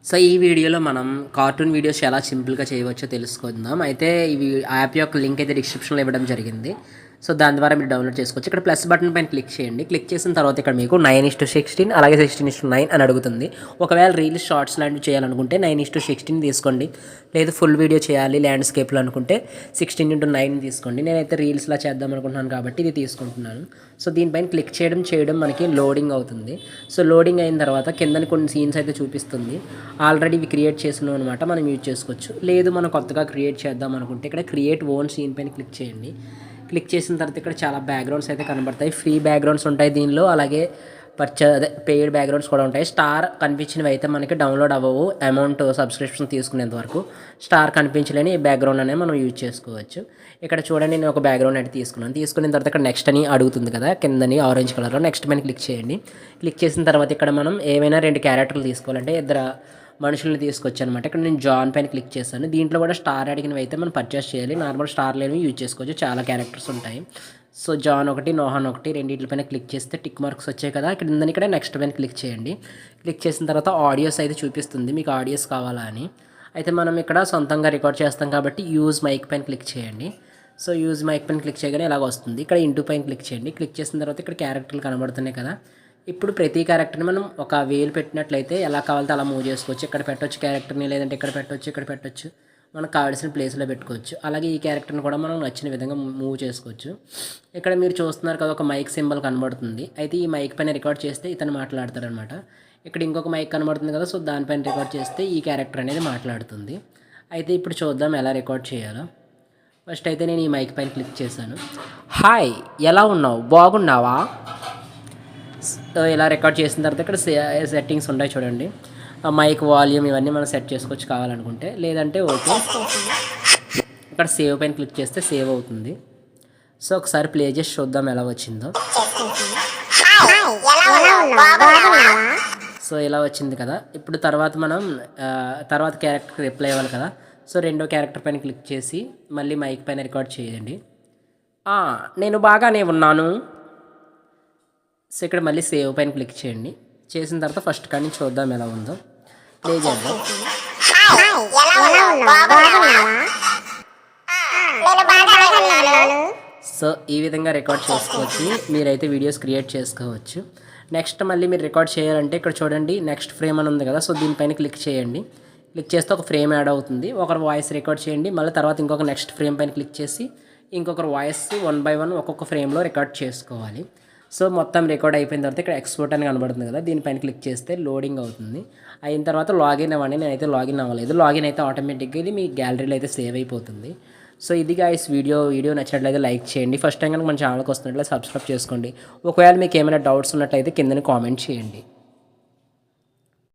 So ఈ వీడియోలో మనం కార్టూన్ వీడియోస్ ఎలా సింపుల్గా చేయవచ్చో తెలుసుకుందాం. అయితే ఇవి యాప్ యొక్క లింక్ అయితే డిస్క్రిప్షన్లో ఇవ్వడం జరిగింది. సో దాని ద్వారా మీరు డౌన్లోడ్ చేసుకోవచ్చు. ఇక్కడ ప్లస్ బటన్ పైన క్లిక్ చేయండి. క్లిక్ చేసిన తర్వాత ఇక్కడ మీకు 9:16 అలాగే 16:9 అని అడుగుతుంది. ఒకవేళ రీల్స్ షార్ట్స్ లాంటివి చేయాలనుకుంటే 9:16 తీసుకోండి. లేదు ఫుల్ వీడియో చేయాలి ల్యాండ్స్కేప్లో అనుకుంటే 16:9 తీసుకోండి. నేనైతే రీల్స్లా చేద్దాం అనుకుంటున్నాను కాబట్టి ఇది తీసుకుంటున్నాను. సో దీనిపైన క్లిక్ చేయడం మనకి లోడింగ్ అవుతుంది. సో లోడింగ్ అయిన తర్వాత కిందని కొన్ని సీన్స్ అయితే చూపిస్తుంది. ఆల్రెడీ ఇవి క్రియేట్ చేసినాం అనమాట, మనం యూజ్ చేసుకోవచ్చు. లేదు మనం కొత్తగా క్రియేట్ చేద్దాం అనుకుంటే ఇక్కడ క్రియేట్ ఓన్ సీన్ పైన క్లిక్ చేయండి. క్లిక్ చేసిన తర్వాత ఇక్కడ చాలా బ్యాక్గ్రౌండ్స్ అయితే కనబడతాయి. ఫ్రీ బ్యాక్గ్రౌండ్స్ ఉంటాయి దీనిలో, అలాగే పెయిడ్ బ్యాక్గ్రౌండ్స్ కూడా ఉంటాయి. స్టార్ కనిపించినవి అయితే మనకి డౌన్లోడ్ అవ్వవు అమౌంట్ సబ్స్క్రిప్షన్ తీసుకునేంత వరకు. స్టార్ కనిపించలేని ఈ బ్యాక్గ్రౌండ్ అనేది మనం యూజ్ చేసుకోవచ్చు. ఇక్కడ చూడండి నేను ఒక బ్యాక్గ్రౌండ్ అయితే తీసుకున్న తర్వాత ఇక్కడ నెక్స్ట్ అని అడుగుతుంది కదా కిందని ఆరెంజ్ కలర్లో, నెక్స్ట్ పైన క్లిక్ చేయండి. క్లిక్ చేసిన తర్వాత ఇక్కడ మనం ఏమైనా 2 క్యారెక్టర్లు తీసుకోవాలంటే ఇద్దరు మనుషుల్ని తీసుకొచ్చి అనమాట. ఇక్కడ నేను జాన్ పైన క్లిక్ చేశాను. దీంట్లో కూడా స్టార్ అడిగినవి అయితే మనం పర్చేస్ చేయాలి. నార్మల్ స్టార్ లేనివి యూజ్ చేసుకోవచ్చు, చాలా క్యారెక్టర్స్ ఉంటాయి. సో జాన్ ఒకటి, నోహాన్ ఒకటి, రెండింటిపైన క్లిక్ చేస్తే టిక్ మార్క్స్ వచ్చాయి కదా. ఇక్కడ నెక్స్ట్ పైన క్లిక్ చేయండి. క్లిక్ చేసిన తర్వాత ఆడియోస్ అయితే చూపిస్తుంది, మీకు ఆడియోస్ కావాలా అని. అయితే మనం ఇక్కడ సొంతంగా రికార్డ్ చేస్తాం కాబట్టి యూజ్ మైక్ పైన క్లిక్ చేయండి. సో యూజ్ మైక్ పైన క్లిక్ చేయగానే ఇలాగ వస్తుంది. ఇక్కడ ఇంటూ పైన క్లిక్ చేయండి. క్లిక్ చేసిన తర్వాత ఇక్కడ క్యారెక్టర్లు కనబడుతున్నాయి కదా. ఇప్పుడు ప్రతి క్యారెక్టర్ని మనం ఒక వేలు పెట్టినట్లయితే ఎలా కావాలితే అలా మూవ్ చేసుకోవచ్చు. ఇక్కడ పెట్టవచ్చు క్యారెక్టర్ని, లేదంటే ఇక్కడ పెట్టవచ్చు, మనకు కావాల్సిన ప్లేస్లో పెట్టుకోవచ్చు. అలాగే ఈ క్యారెక్టర్ని కూడా మనం నచ్చిన విధంగా మూవ్ చేసుకోవచ్చు. ఇక్కడ మీరు చూస్తున్నారు కదా ఒక మైక్ సింబల్ కనబడుతుంది. అయితే ఈ మైక్ పైన రికార్డ్ చేస్తే ఇతను మాట్లాడతారనమాట. ఇక్కడ ఇంకొక మైక్ కనబడుతుంది కదా, సో దానిపైన రికార్డ్ చేస్తే ఈ క్యారెక్టర్ అనేది మాట్లాడుతుంది. అయితే ఇప్పుడు చూద్దాం ఎలా రికార్డ్ చేయాలో. ఫస్ట్ అయితే నేను ఈ మైక్ పైన క్లిక్ చేశాను. హాయ్, ఎలా ఉన్నావు, బాగున్నావా? ఇలా రికార్డ్ చేసిన తర్వాత ఇక్కడ సెట్టింగ్స్ ఉంటాయి చూడండి. మైక్ వాల్యూమ్ ఇవన్నీ మనం సెట్ చేసుకోవచ్చు కావాలనుకుంటే, లేదంటే ఓకే. ఇక్కడ సేవ్ పైన క్లిక్ చేస్తే సేవ్ అవుతుంది. సో ఒకసారి ప్లే చేసి చూద్దాం ఎలా వచ్చిందో. సో ఇలా వచ్చింది కదా. ఇప్పుడు తర్వాత క్యారెక్టర్ రిప్లై అవ్వాలి కదా. సో రెండో క్యారెక్టర్ పైన క్లిక్ చేసి మళ్ళీ మైక్ పైన రికార్డ్ చేయండి. నేను బాగానే ఉన్నాను. సో ఇక్కడ మళ్ళీ సేవ్ పైన క్లిక్ చేయండి. చేసిన తర్వాత ఫస్ట్ కానీ చూద్దాం ఎలా ఉందో. ప్లే చేద్దాం. సో ఈ విధంగా రికార్డ్ చేసుకోవచ్చు, మీరైతే వీడియోస్ క్రియేట్ చేసుకోవచ్చు. నెక్స్ట్ మళ్ళీ మీరు రికార్డ్ చేయాలంటే ఇక్కడ చూడండి నెక్స్ట్ ఫ్రేమ్ అని ఉంది కదా. సో దీనిపైన క్లిక్ చేయండి. క్లిక్ చేస్తే ఒక ఫ్రేమ్ యాడ్ అవుతుంది. ఒకరు వాయిస్ రికార్డ్ చేయండి. మళ్ళీ తర్వాత ఇంకొక నెక్స్ట్ ఫ్రేమ్ పైన క్లిక్ చేసి ఇంకొకరు వాయిస్ 1 by 1 ఒక్కొక్క ఫ్రేమ్లో రికార్డ్ చేసుకోవాలి. సో మొత్తం రికార్డ్ అయిపోయిన తర్వాత ఇక్కడ ఎక్స్పోర్ట్ అని కనబడుతుంది కదా, దీనిపైన క్లిక్ చేస్తే లోడింగ్ అవుతుంది. అయిన తర్వాత లాగిన్ అవ్వండి. నేనైతే లాగిన్ అవ్వలేదు. లాగిన్ అయితే ఆటోమేటిక్గా ఇది మీ గ్యాలరీలో అయితే సేవ్ అయిపోతుంది. సో ఇది గైస్ వీడియో నచ్చినట్లయితే లైక్ చేయండి. ఫస్ట్ టైం కనుక మన ఛానల్కి వస్తున్నట్లయితే సబ్స్క్రైబ్ చేసుకోండి. ఒకవేళ మీకు ఏమైనా డౌట్స్ ఉన్నట్లయితే కిందని కామెంట్ చేయండి.